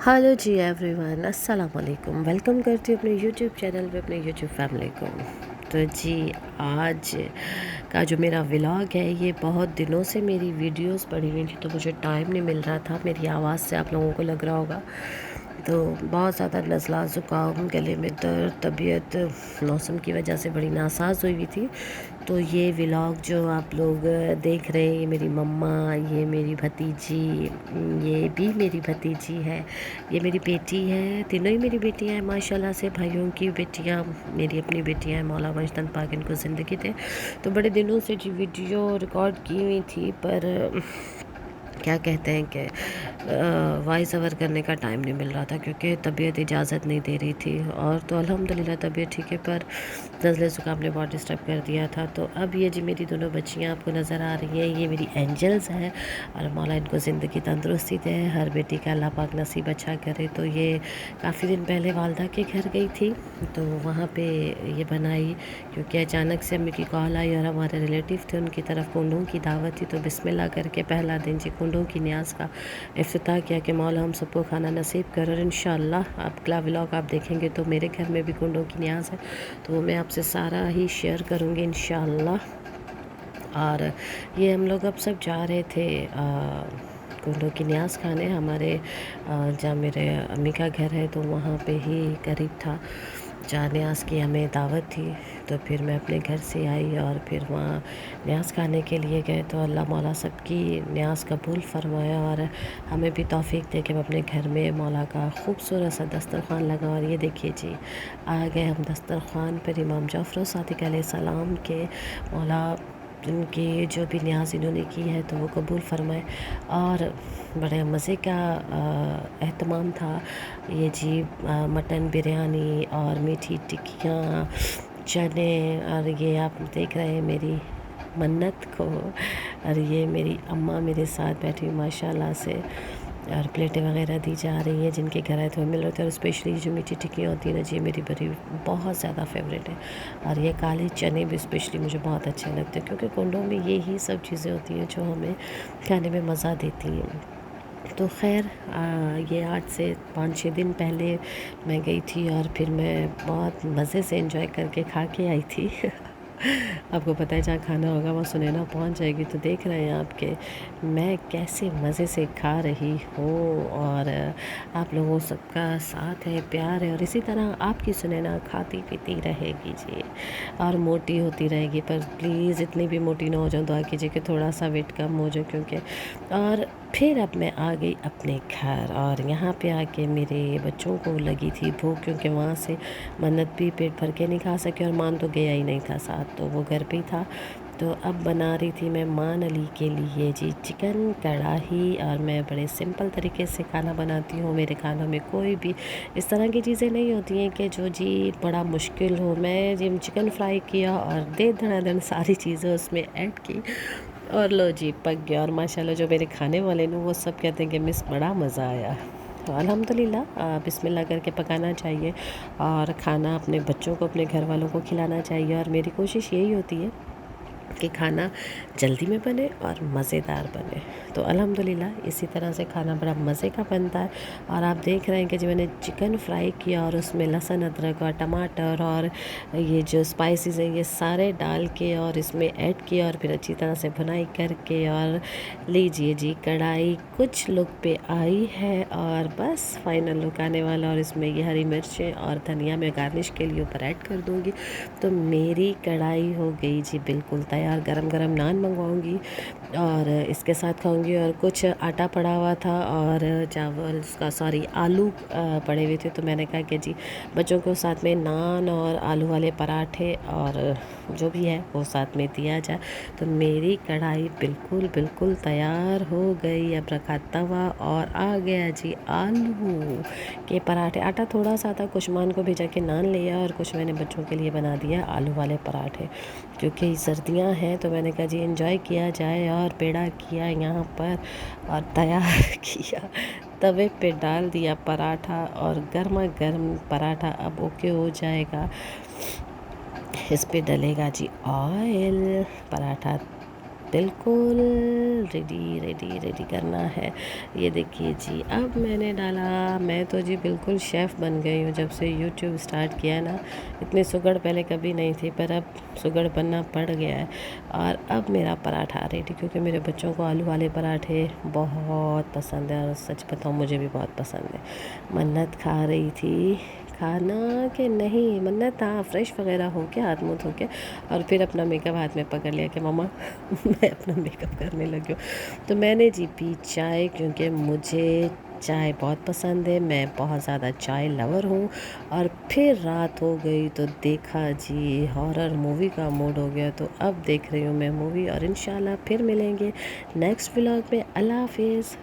Hello जी everyone, अस्सलाम वालेकुम। Welcome करती हूँ अपने यूट्यूब चैनल पे, अपने यूट्यूब फैमिली को। तो जी, आज का जो मेरा व्लॉग है, ये बहुत दिनों से मेरी वीडियोस पड़ी हुई थी तो मुझे टाइम नहीं मिल रहा था। मेरी आवाज़ से आप लोगों को लग रहा होगा तो बहुत ज़्यादा नज़ला, ज़ुकाम, गले में दर्द, तबीयत मौसम की वजह से बड़ी नासाज हुई थी। तो ये व्लॉग जो आप लोग देख रहे हैं, ये मेरी मम्मा, ये मेरी भतीजी, ये भी मेरी भतीजी है, ये मेरी बेटी है, तीनों ही मेरी बेटियां हैं माशाल्लाह से। भाइयों की बेटियां मेरी अपनी बेटियां हैं, मौला वजदन पाक इनको ज़िंदगी दे। तो बड़े दिनों से जी वीडियो रिकॉर्ड की हुई थी, पर क्या कहते हैं कि वॉइस ओवर करने का टाइम नहीं मिल रहा था क्योंकि तबीयत इजाज़त नहीं दे रही थी। और तो अल्हम्दुलिल्लाह तबीयत ठीक है, पर नज़ले ज़ुकाम ने बहुत डिस्टर्ब कर दिया था। तो अब ये जी मेरी दोनों बच्चियाँ आपको नज़र आ रही हैं, ये मेरी एंजल्स हैं और मौला इनको ज़िंदगी तंदुरुस्ती दे, हर बेटी का अल्लाह पाक नसीब अच्छा करे। तो ये काफ़ी दिन पहले वालदा के घर गई थी तो वहाँ पे ये बनाई, क्योंकि अचानक से अम्मी की कॉल आई और हमारे रिलेटिव थे, उनकी तरफ कुंडों की दावत थी। तो बिस्मिल्लाह करके पहला दिन जी कुंडों की न्याज़ का इफ्तिताह किया कि मौला हम सबको खाना नसीब कर। और इंशाअल्लाह अगला व्लॉग आप देखेंगे तो मेरे घर में भी कुंडों की न्याज़ है, तो वो मैं आपसे सारा ही शेयर करूँगी इंशाअल्लाह। और ये हम लोग अब सब जा रहे थे कुंडों की न्याज़ खाने। हमारे जहाँ मेरे अम्मी का घर है तो वहाँ पे ही करीब था जहाँ न्याज़ की हमें दावत थी। तो फिर मैं अपने घर से आई और फिर वहाँ न्याज़ खाने के लिए गए। तो अल्लाह मौला सबकी न्याज़ कबूल फरमाया और हमें भी तौफीक दे कि हम अपने घर में मौला का खूबसूरत सा दस्तरख़्वान लगा। और ये देखिए जी, आ गए हम दस्तरख़्वान पर इमाम जाफ़र सादिक़ अलैहिस्सलाम के। मौला इनकी जो भी न्याज़ इन्होंने की है तो वो कबूल फरमाए। और बड़े मज़े का एहतमाम था ये जी। मटन बिरयानी और मीठी टिक्कियाँ, चने, और ये आप देख रहे हैं मेरी मन्नत को। और ये मेरी अम्मा मेरे साथ बैठी हुई माशाल्लाह से, और प्लेटें वगैरह दी जा रही हैं। जिनके घर आए तो मिल रहे थे। और स्पेशली जो मीठी टिक्कियाँ होती हैं ना जी, मेरी बड़ी बहुत ज़्यादा फेवरेट है। और ये काले चने भी स्पेशली मुझे बहुत अच्छे लगते हैं, क्योंकि कुंडों में ये ही सब चीज़ें होती हैं जो हमें खाने में मज़ा देती हैं। तो खैर, ये आज से 5-6 दिन पहले मैं गई थी और फिर मैं बहुत मज़े से एंजॉय करके खा के आई थी। आपको पता है जहाँ खाना होगा वहाँ सुनैना पहुँच जाएगी। तो देख रहे हैं आपके मैं कैसे मज़े से खा रही हूँ, और आप लोगों सबका साथ है, प्यार है, और इसी तरह आपकी सुनैना खाती पीती रहेगी जी, और मोटी होती रहेगी। पर प्लीज़ इतनी भी मोटी ना हो जाऊँ, दुआ कीजिए कि थोड़ा सा वेट कम हो जाए, क्योंकि और फिर अब मैं आ गई अपने घर। और यहाँ पे आके मेरे बच्चों को लगी थी भूख, क्योंकि वहाँ से मन्नत भी पेट भर के नहीं खा सके और मान तो गया ही नहीं था साथ, तो वो घर पे ही था। तो अब बना रही थी मैं मान अली के लिए जी चिकन कढ़ाई। और मैं बड़े सिंपल तरीके से खाना बनाती हूँ। मेरे खानों में कोई भी इस तरह की चीज़ें नहीं होती हैं कि जो जी बड़ा मुश्किल हो। मैं जी चिकन फ्राई किया और दे धड़ाधड़ सारी चीज़ें उसमें ऐड की, और लो जी पक गया। और माशाल्लाह जो मेरे खाने वाले ने वो सब कहते हैं कि मिस बड़ा मज़ा आया। तो अल्हम्दुलिल्लाह बिस्मिल्लाह करके पकाना चाहिए और खाना अपने बच्चों को, अपने घर वालों को खिलाना चाहिए। और मेरी कोशिश यही होती है कि खाना जल्दी में बने और मज़ेदार बने। तो अल्हम्दुलिल्लाह इसी तरह से खाना बड़ा मज़े का बनता है। और आप देख रहे हैं कि जो मैंने चिकन फ्राई किया और उसमें लहसुन, अदरक और टमाटर और ये जो स्पाइसेस हैं ये सारे डाल के और इसमें ऐड किया, और फिर अच्छी तरह से भुनाई करके, और लीजिए जी कढ़ाई कुछ लुक पे आई है। और बस फाइनल लुक आने वाला, और इसमें ये हरी मिर्चें और धनिया मैं गार्निश के लिए ऊपर ऐड कर दूँगी। तो मेरी कढ़ाई हो गई जी बिल्कुल तैयार। गरम गरम नान मंगवाऊँगी और इसके साथ खाऊंगी। और कुछ आटा पड़ा हुआ था और चावल उसका सॉरी आलू पड़े हुए थे, तो मैंने कहा कि जी बच्चों को साथ में नान और आलू वाले पराठे और जो भी है वो साथ में दिया जाए। तो मेरी कढ़ाई बिल्कुल बिल्कुल तैयार हो गई। अब रखा तवा और आ गया जी आलू के पराठे। आटा थोड़ा सा था, कुछ मान को भेजा के नान लिया और कुछ मैंने बच्चों के लिए बना दिया आलू वाले पराठे, क्योंकि सर्दियां हैं तो मैंने कहा जी एंजॉय किया जाए। और पेड़ा किया यहाँ पर और तैयार किया, तवे पे डाल दिया पराठा, और गर्मा गर्म पराठा अब ओके हो जाएगा। इस पे डलेगा जी ऑयल, पराठा بالکل ریڈی کرنا ہے. یہ دیکھیے جی اب میں نے ڈالا. میں تو جی بالکل شیف بن گئی ہوں جب سے یوٹیوب سٹارٹ کیا نا. اتنی سگڑ پہلے کبھی نہیں تھی پر اب سگڑ بننا پڑ گیا ہے. اور اب میرا پراٹھا ریڈی کیونکہ میرے بچوں کو آلو والے پراٹھے بہت پسند ہیں اور سچ بتاؤں مجھے بھی بہت پسند ہے. منت کھا رہی تھی کھانا کہ نہیں. منت ہاں فریش وغیرہ ہو کے ہاتھ منہ دھو کے اور پھر اپنا میک اپ ہاتھ میں پکڑ لیا کہ مما میں اپنا میک اپ کرنے لگی ہوں. تو میں نے جی پی چائے کیونکہ مجھے چائے بہت پسند ہے. میں بہت زیادہ چائے لور ہوں. اور پھر رات ہو گئی تو دیکھا جی ہارر مووی کا موڈ ہو گیا. تو اب دیکھ رہی ہوں میں مووی اور انشاءاللہ پھر ملیں گے نیکسٹ ولاگ میں. اللہ حافظ.